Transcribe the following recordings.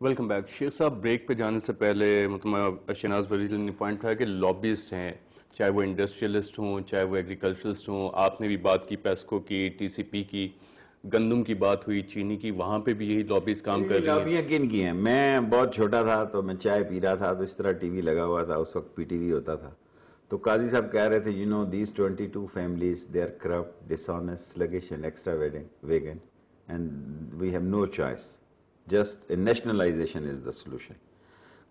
Welcome back شیخ صاحب. Break پہ جانے سے پہلے شہناز وزیر نے پوائنٹ اٹھایا کہ لابسٹ ہیں، چاہے وہ انڈسٹریلسٹ ہوں چاہے وہ ایگریکلچرسٹ ہوں. آپ نے بھی بات کی پیسکو کی، ٹی سی پی کی، گندم کی بات ہوئی، چینی کی، وہاں پہ بھی یہی لابیز کام کر رہی ہیں. لابیاں کن کی ہیں؟ میں بہت چھوٹا تھا تو میں چائے پی رہا تھا تو اس طرح ٹی وی لگا ہوا تھا، اس وقت پی ٹی وی ہوتا تھا. تو قاضی صاحب کہہ رہے تھے these 22 families, they are corrupt, dishonest, sluggish and extravagant and we have no choice. Just nationalization is the solution.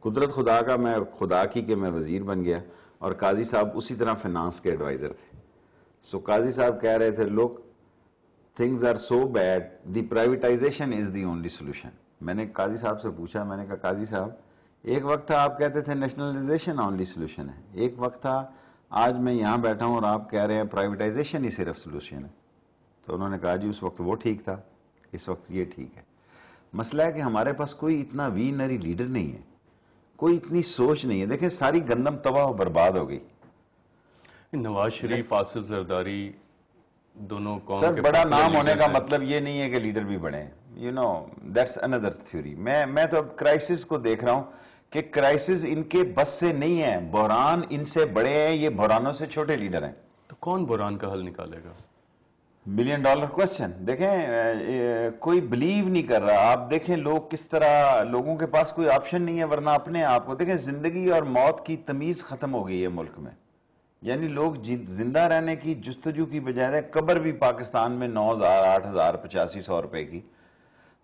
قدرت خدا کا میں خدا کی کہ میں وزیر بن گیا اور قاضی صاحب اسی طرح فنانس کے ایڈوائزر تھے. سو قاضی صاحب کہہ رہے تھے look, things are so bad, the privatization is the only solution. میں نے قاضی صاحب سے پوچھا، میں نے کہا قاضی صاحب ایک وقت تھا آپ کہتے تھے نیشنلائزیشن اونلی سولوشن ہے، ایک وقت تھا آج میں یہاں بیٹھا ہوں اور آپ کہہ رہے ہیں پرائیویٹائزیشن ہی صرف سولوشن ہے. تو انہوں نے کہا جی اس وقت وہ ٹھیک تھا، اس وقت یہ ٹھیک ہے. مسئلہ ہے کہ ہمارے پاس کوئی اتنا ویژنری لیڈر نہیں ہے، کوئی اتنی سوچ نہیں ہے. دیکھیں ساری گندم تباہ و برباد ہو گئی. نواز شریف، آصف زرداری دونوں قوم سر کے بڑا popular نام ہونے leaders کا ہیں. مطلب یہ نہیں ہے کہ لیڈر بھی بڑھیں. That's another theory. میں تو اب کرائسس کو دیکھ رہا ہوں کہ کرائسس ان کے بس سے نہیں ہے، بحران ان سے بڑے ہیں، یہ بحرانوں سے چھوٹے لیڈر ہیں. تو کون بحران کا حل نکالے گا؟ $1 ملین کوسچن. دیکھیں کوئی بلیو نہیں کر رہا. آپ دیکھیں لوگ کس طرح، لوگوں کے پاس کوئی آپشن نہیں ہے ورنہ اپنے آپ کو دیکھیں. زندگی اور موت کی تمیز ختم ہو گئی ہے ملک میں. یعنی لوگ زندہ رہنے کی جستجو کی بجائے قبر بھی پاکستان میں 9,000 8,000 8500 روپے کی.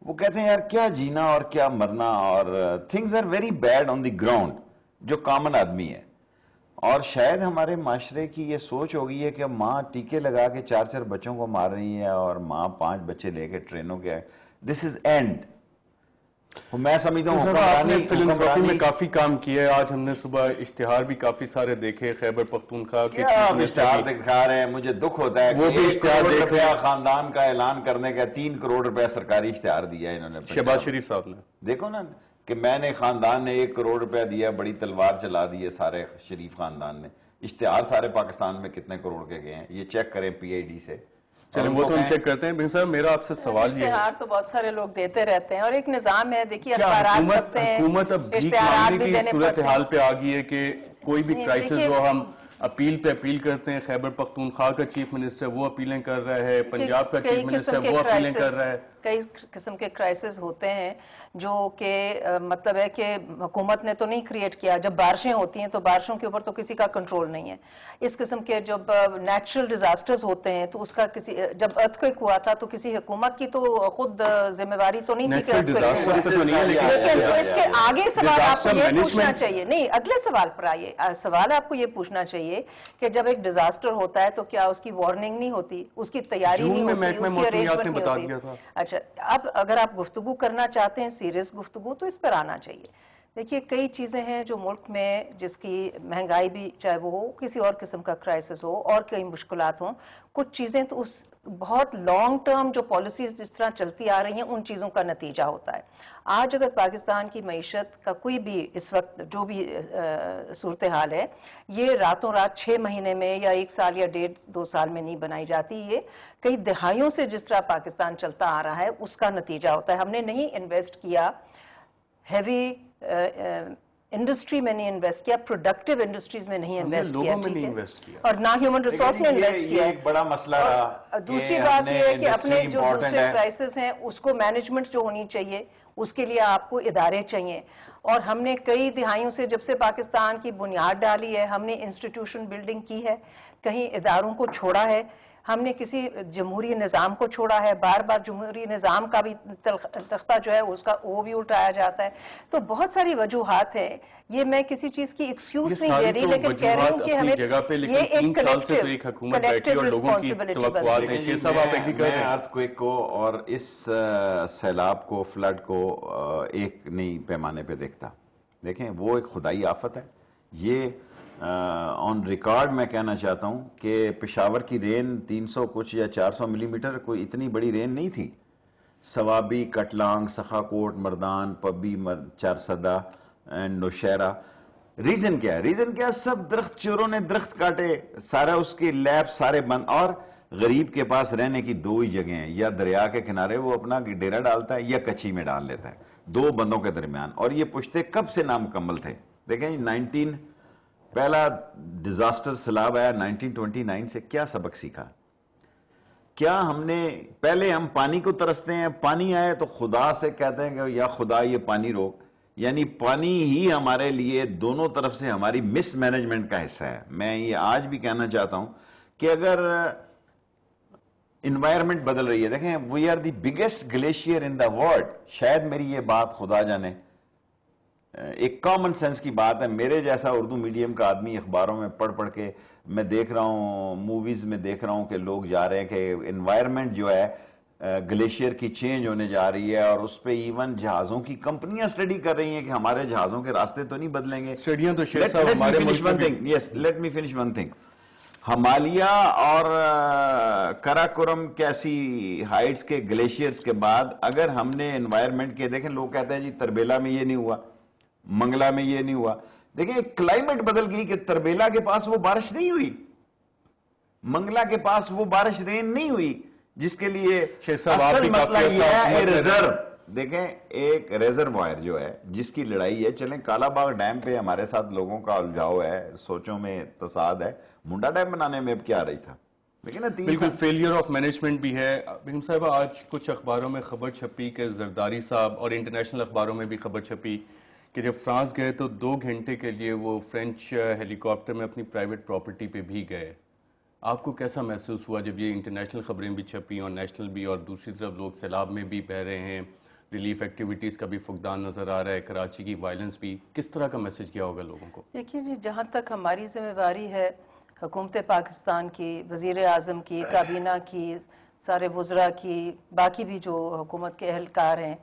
وہ کہتے ہیں یار کیا جینا اور کیا مرنا، اور things are very bad on the ground جو کامن آدمی ہے. اور شاید ہمارے معاشرے کی یہ سوچ ہو گئی ہے کہ ماں ٹیکے لگا کے 4 بچوں کو مار رہی ہے اور ماں 5 بچے لے کے ٹرینوں کے، دس از اینڈ. میں سمجھتا ہوں آپ نے فلانتھروپی میں کافی کام کیا ہے. آج ہم نے صبح اشتہار بھی کافی سارے دیکھے خیبر پختونخوا کے. آپ اشتہار دکھا رہے ہیں، مجھے دکھ ہوتا ہے کہ 1 کروڑ روپیہ خاندان کا اعلان کرنے کا 3 کروڑ روپیہ سرکاری اشتہار دیا ہے انہوں نے. شہباز شریف صاحب نے دیکھو نا کہ میں نے خاندان نے 1 کروڑ روپیہ دیا، بڑی تلوار چلا دی ہے سارے شریف خاندان نے. اشتہار سارے پاکستان میں کتنے کروڑ کے گئے ہیں یہ چیک کریں پی آئی ڈی سے. چلیں وہ تو ہم چیک کرتے ہیں. بھین صاحب میرا آپ سے سوال یہ ہے، اشتہار تو بہت سارے لوگ دیتے رہتے ہیں اور ایک نظام ہے. دیکھیے اخبارات کرتے ہیں، حکومت اب بھیک اشتہارات مانگنے بھی کی دینے صورتحال پہ آ گئی ہے کہ کوئی بھی کرائسس دیکھیے ہو ہم اپیل پہ اپیل کرتے ہیں. خیبر پختونخوا کا چیف منسٹر وہ اپیلیں کر رہا ہے، پنجاب کا چیف منسٹر وہ اپیلیں کر رہا ہے. کئی قسم کے کرائسس ہوتے ہیں جو کہ مطلب ہے کہ حکومت نے تو نہیں کریٹ کیا. جب بارشیں ہوتی ہیں تو بارشوں کے اوپر تو کسی کا کنٹرول نہیں ہے. اس قسم کے جب نیچرل ڈیزاسٹرز ہوتے ہیں تو اس کا کسی، جب ارتھکویک ہوا تھا تو کسی حکومت کی تو خود ذمہ داری تو نہیں تھی کہ لیکن اس کے آگے سوال آپ کو یہ پوچھنا چاہیے. نہیں، اگلے سوال پر آئیے. سوال آپ کو یہ پوچھنا چاہیے کہ جب ایک ڈیزاسٹر ہوتا ہے تو کیا اس کی وارننگ نہیں ہوتی، اس کی تیاری نہیں ہوتی، اس کی ارینجمنٹ نہیں ہوتی؟ اچھا اب اگر آپ گفتگو کرنا چاہتے ہیں سیریس گفتگو تو اس پر آنا چاہیے. دیکھیے کئی چیزیں ہیں جو ملک میں، جس کی مہنگائی بھی چاہے وہ ہو، کسی اور قسم کا کرائسس ہو اور کئی مشکلات ہوں، کچھ چیزیں تو اس بہت لانگ ٹرم جو پالیسیز جس طرح چلتی آ رہی ہیں ان چیزوں کا نتیجہ ہوتا ہے. آج اگر پاکستان کی معیشت کا کوئی بھی اس وقت جو بھی صورتحال ہے، یہ راتوں رات 6 مہینے میں یا 1 سال یا 1.5 2 سال میں نہیں بنائی جاتی. یہ کئی دہائیوں سے جس طرح پاکستان چلتا آ رہا ہے اس کا نتیجہ ہوتا ہے. ہم نے نہیں انویسٹ کیا ہیوی انڈسٹری میں، نہیں انویسٹ کیا پروڈکٹیو انڈسٹریز میں، نہیں انویسٹ کیا اور نہ ہیومن ریسورس میں انویسٹ کیا. ایک بڑا مسئلہ رہا. دوسری بات یہ ہے کہ اپنے جو دوسرے کرائسس ہیں اس کو مینجمنٹ جو ہونی چاہیے اس کے لیے آپ کو ادارے چاہیے. اور ہم نے کئی دہائیوں سے جب سے پاکستان کی بنیاد ڈالی ہے ہم نے انسٹیٹیوشن بلڈنگ کی ہے، کہیں اداروں کو چھوڑا ہے، ہم نے کسی جمہوری نظام کو چھوڑا ہے. بار بار جمہوری نظام کا بھی تختہ جو ہے اس کا وہ بھی اٹھایا جاتا ہے. تو بہت ساری وجوہات ہیں. یہ میں کسی چیز کی ایکسکیوز نہیں دے رہی لیکن کہہ رہی ہوں کہ ہمیں یہ ایک کلیکٹیو ریسپانسبلٹی میں ارتھ کوئک کو اور اس سیلاب کو، فلڈ کو ایک نئی پیمانے پہ دیکھتا. دیکھیں وہ ایک خدائی آفت ہے. یہ آن ریکارڈ میں کہنا چاہتا ہوں کہ پشاور کی رین 300 کچھ یا 400 ملی میٹر کوئی اتنی بڑی رین نہیں تھی. سوابی، کٹلانگ، سخاکوٹ، مردان، پبی، چارسدہ اینڈ نوشہرہ. ریزن کیا ہے؟ ریزن کیا ہے؟ سب درخت چوروں نے درخت کاٹے، سارا اس کے لیب سارے بند. اور غریب کے پاس رہنے کی 2 ہی جگہیں ہیں، یا دریا کے کنارے وہ اپنا ڈیرا ڈالتا ہے یا کچھی میں ڈال لیتا ہے. دو بندوں کے درمیان, اور یہ پشتے کب سے نامکمل تھے. دیکھیں پہلا ڈیزاسٹر سیلاب آیا 1929 سے, کیا سبق سیکھا؟ کیا ہم نے پہلے ہم پانی کو ترستے ہیں, پانی آئے تو خدا سے کہتے ہیں کہ یا خدا یہ پانی روک, یعنی پانی ہی ہمارے لیے دونوں طرف سے ہماری مس مینجمنٹ کا حصہ ہے. میں یہ آج بھی کہنا چاہتا ہوں کہ اگر انوائرمنٹ بدل رہی ہے, دیکھیں we are the biggest glacier in the world, شاید میری یہ بات خدا جانے ایک کامن سینس کی بات ہے, میرے جیسا اردو میڈیم کا آدمی اخباروں میں پڑھ کے میں دیکھ رہا ہوں, موویز میں دیکھ رہا ہوں کہ لوگ جا رہے ہیں کہ انوائرمنٹ جو ہے گلیشیئر کی چینج ہونے جا رہی ہے, اور اس پہ ایون جہازوں کی کمپنیاں اسٹڈی کر رہی ہیں کہ ہمارے جہازوں کے راستے تو نہیں بدلیں گے. اسٹڈیاں تو شیخ صاحب ہمارے ملک میں بھی. Let me finish one thing. Himalaya اور کراکورم کیسی ہائٹس کے گلیشیئرز کے بعد اگر ہم نے انوائرمنٹ کے, دیکھیں لوگ کہتے ہیں جی تربیلا میں یہ نہیں ہوا, منگلا میں یہ نہیں ہوا. دیکھیں کلائمیٹ بدل گئی کہ تربیلا کے پاس وہ بارش نہیں ہوئی, منگلا کے پاس وہ بارش رین نہیں ہوئی, جس کے لیے اصل مسئلہ یہ ہے ریزرو. دیکھیں ایک ریزروائر جو ہے جس کی لڑائی ہے, چلیں کالا باغ ڈیم پہ ہمارے ساتھ لوگوں کا الجھاؤ ہے, سوچوں میں تصاد ہے, منڈا ڈیم بنانے میں اب کیا آ رہی تھا. لیکن بالکل فیلئر آف مینجمنٹ بھی ہے. بیگم صاحبہ آج کچھ اخباروں میں خبر چھپی کہ زرداری صاحب, اور انٹرنیشنل اخباروں میں بھی خبر چھپی کہ جب فرانس گئے تو 2 گھنٹے کے لیے وہ فرینچ ہیلی کاپٹر میں اپنی پرائیویٹ پراپرٹی پہ بھی گئے. آپ کو کیسا محسوس ہوا جب یہ انٹرنیشنل خبریں بھی چھپی اور نیشنل بھی, اور دوسری طرف لوگ سیلاب میں بھی بہہ رہے ہیں, ریلیف ایکٹیویٹیز کا بھی فقدان نظر آ رہا ہے, کراچی کی وائلنس بھی, کس طرح کا میسج کیا ہوگا لوگوں کو؟ دیکھیے جی, جہاں تک ہماری ذمہ داری ہے حکومت پاکستان کی, وزیر اعظم کی, کابینہ کی, سارے وزراء کی, باقی بھی جو حکومت کے اہلکار ہیں,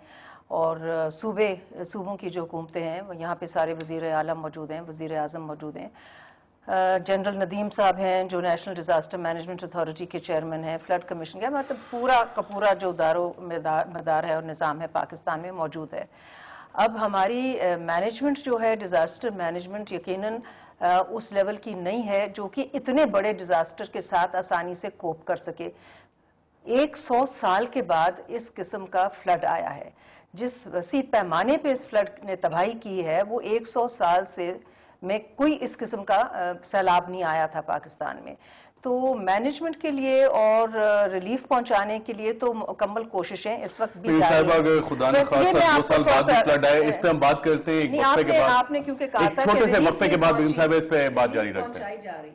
اور صوبوں کی جو حکومتیں ہیں, یہاں پہ سارے وزیر اعلیٰ موجود ہیں, وزیر اعظم موجود ہیں, جنرل ندیم صاحب ہیں جو نیشنل ڈیزاسٹر مینجمنٹ اتھارٹی کے چیئرمین ہیں, فلڈ کمیشن کا, مطلب پورا کا پورا جو مدار ہے اور نظام ہے پاکستان میں موجود ہے. اب ہماری مینجمنٹ جو ہے, ڈیزاسٹر مینجمنٹ یقیناً اس لیول کی نہیں ہے جو کہ اتنے بڑے ڈیزاسٹر کے ساتھ آسانی سے کوپ کر سکے. 100 سال کے بعد اس قسم کا فلڈ آیا ہے, جس وسیع پیمانے پہ اس فلڈ نے تباہی کی ہے, وہ 100 سال سے میں کوئی اس قسم کا سیلاب نہیں آیا تھا پاکستان میں. تو مینجمنٹ کے لیے اور ریلیف پہنچانے کے لیے تو مکمل کوششیں اس وقت بھی جاری ہیں. اگر خدا نے خاصا 2 سال بعد بھی فلڈ آئے, اس پہ ہم بات کرتے ہیں ایک وقفے کے بعد, آپ نے کیونکہ کہا تھا چھوٹے سے وقفے کے بعد بیگم صاحب اس پہ بات جاری رکھتے ہیں.